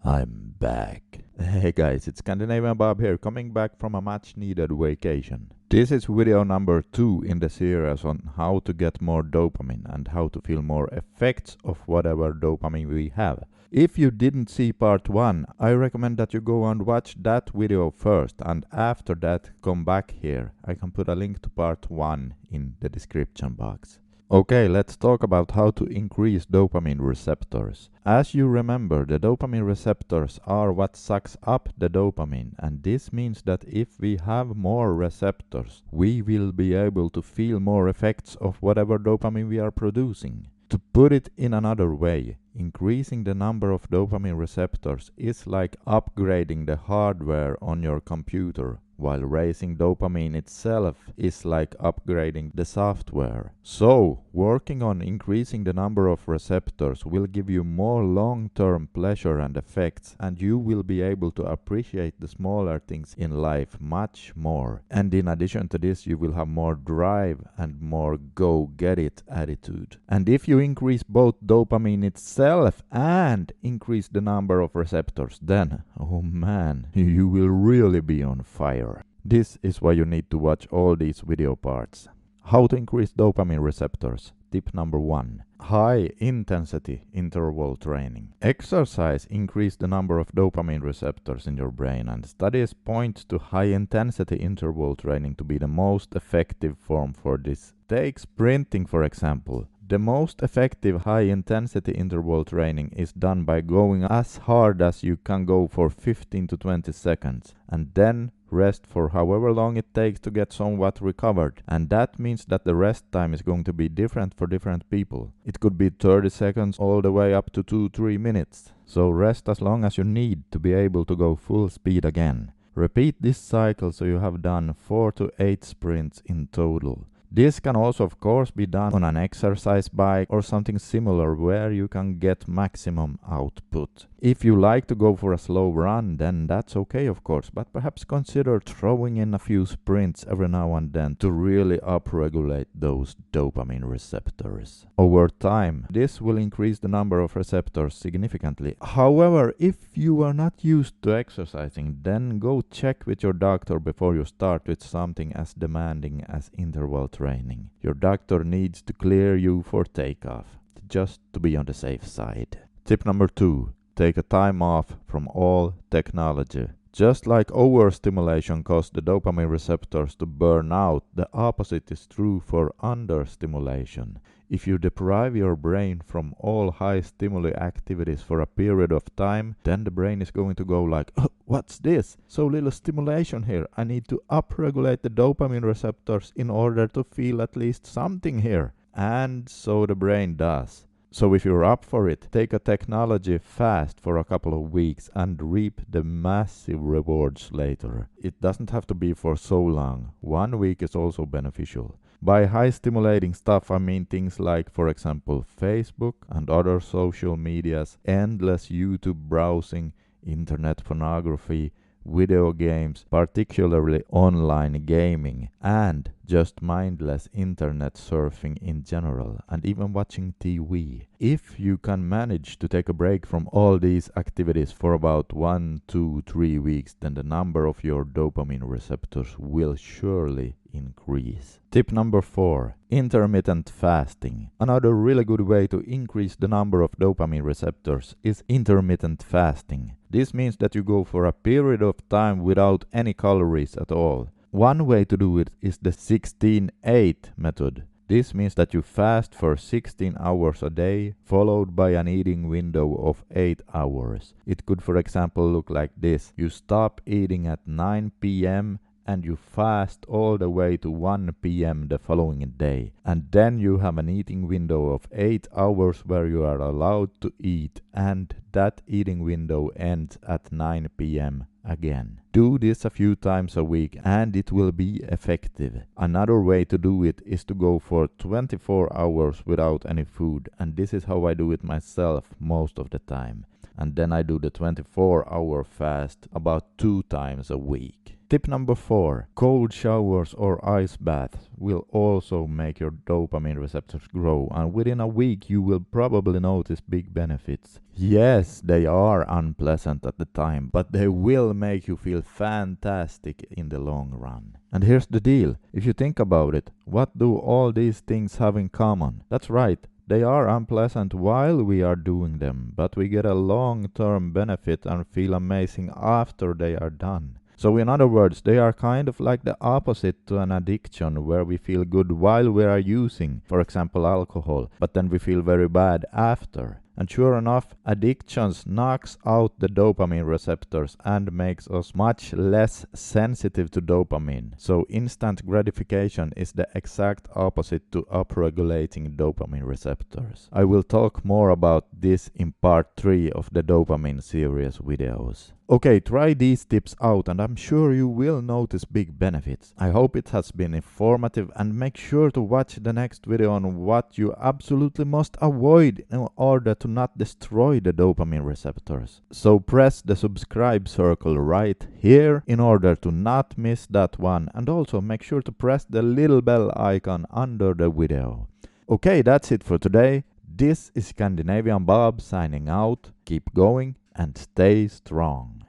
I'm back. Hey guys, it's Scandinavian Bob here, coming back from a much needed vacation. This is video number 2 in the series on how to get more dopamine and how to feel more effects of whatever dopamine we have. If you didn't see part 1, I recommend that you go and watch that video first, and after that come back here. I can put a link to part 1 in the description box. Okay, let's talk about how to increase dopamine receptors. As you remember, the dopamine receptors are what sucks up the dopamine, and this means that if we have more receptors, we will be able to feel more effects of whatever dopamine we are producing. To put it in another way, increasing the number of dopamine receptors is like upgrading the hardware on your computer, while raising dopamine itself is like upgrading the software. So, working on increasing the number of receptors will give you more long-term pleasure and effects, and you will be able to appreciate the smaller things in life much more. And in addition to this, you will have more drive and more go-get-it attitude. And if you increase both dopamine itself and increase the number of receptors, then, oh man, you will really be on fire. This is why you need to watch all these video parts. How to increase dopamine receptors. Tip number 1. High intensity interval training. Exercise increases the number of dopamine receptors in your brain, and studies point to high intensity interval training to be the most effective form for this. Take sprinting for example. The most effective high-intensity interval training is done by going as hard as you can go for 15 to 20 seconds, and then rest for however long it takes to get somewhat recovered. And that means that the rest time is going to be different for different people. It could be 30 seconds all the way up to 2-3 minutes. So rest as long as you need to be able to go full speed again. Repeat this cycle so you have done 4 to 8 sprints in total. This can also of course be done on an exercise bike or something similar where you can get maximum output. If you like to go for a slow run, then that's okay of course, but perhaps consider throwing in a few sprints every now and then to really upregulate those dopamine receptors. Over time, this will increase the number of receptors significantly. However, if you are not used to exercising, then go check with your doctor before you start with something as demanding as interval training. Your doctor needs to clear you for takeoff, just to be on the safe side. Tip number 2. Take a time off from all technology. Just like overstimulation causes the dopamine receptors to burn out, the opposite is true for understimulation. If you deprive your brain from all high stimuli activities for a period of time, then the brain is going to go like, oh, what's this? So little stimulation here. I need to upregulate the dopamine receptors in order to feel at least something here. And so the brain does. So if you're up for it, take a technology fast for a couple of weeks and reap the massive rewards later. It doesn't have to be for so long. 1 week is also beneficial. By high stimulating stuff I mean things like, for example, Facebook and other social medias, endless YouTube browsing, internet pornography, video games, particularly online gaming, and just mindless internet surfing in general, and even watching TV. If you can manage to take a break from all these activities for about 1, 2, 3 weeks, then the number of your dopamine receptors will surely increase. Tip number 4. Intermittent fasting. Another really good way to increase the number of dopamine receptors is intermittent fasting. This means that you go for a period of time without any calories at all. One way to do it is the 16-8 method. This means that you fast for 16 hours a day, followed by an eating window of 8 hours. It could, for example, look like this. You stop eating at 9 p.m. and you fast all the way to 1 p.m. the following day. And then you have an eating window of 8 hours where you are allowed to eat, and that eating window ends at 9 p.m. again. Do this a few times a week and it will be effective. Another way to do it is to go for 24 hours without any food, and this is how I do it myself most of the time. And then I do the 24-hour fast about 2 times a week. Tip number 4. Cold showers or ice baths will also make your dopamine receptors grow, and within a week you will probably notice big benefits. Yes, they are unpleasant at the time, but they will make you feel fantastic in the long run. And here's the deal. If you think about it, what do all these things have in common? That's right. They are unpleasant while we are doing them, but we get a long-term benefit and feel amazing after they are done. So in other words, they are kind of like the opposite to an addiction, where we feel good while we are using, for example, alcohol, but then we feel very bad after. And sure enough, addictions knocks out the dopamine receptors and makes us much less sensitive to dopamine. So instant gratification is the exact opposite to upregulating dopamine receptors. I will talk more about this in part 3 of the dopamine series videos. Okay, try these tips out and I'm sure you will notice big benefits. I hope it has been informative, and make sure to watch the next video on what you absolutely must avoid in order to not destroy the dopamine receptors. So press the subscribe circle right here in order to not miss that one, and also make sure to press the little bell icon under the video. Okay, that's it for today. This is Scandinavian Bob signing out. Keep going and stay strong.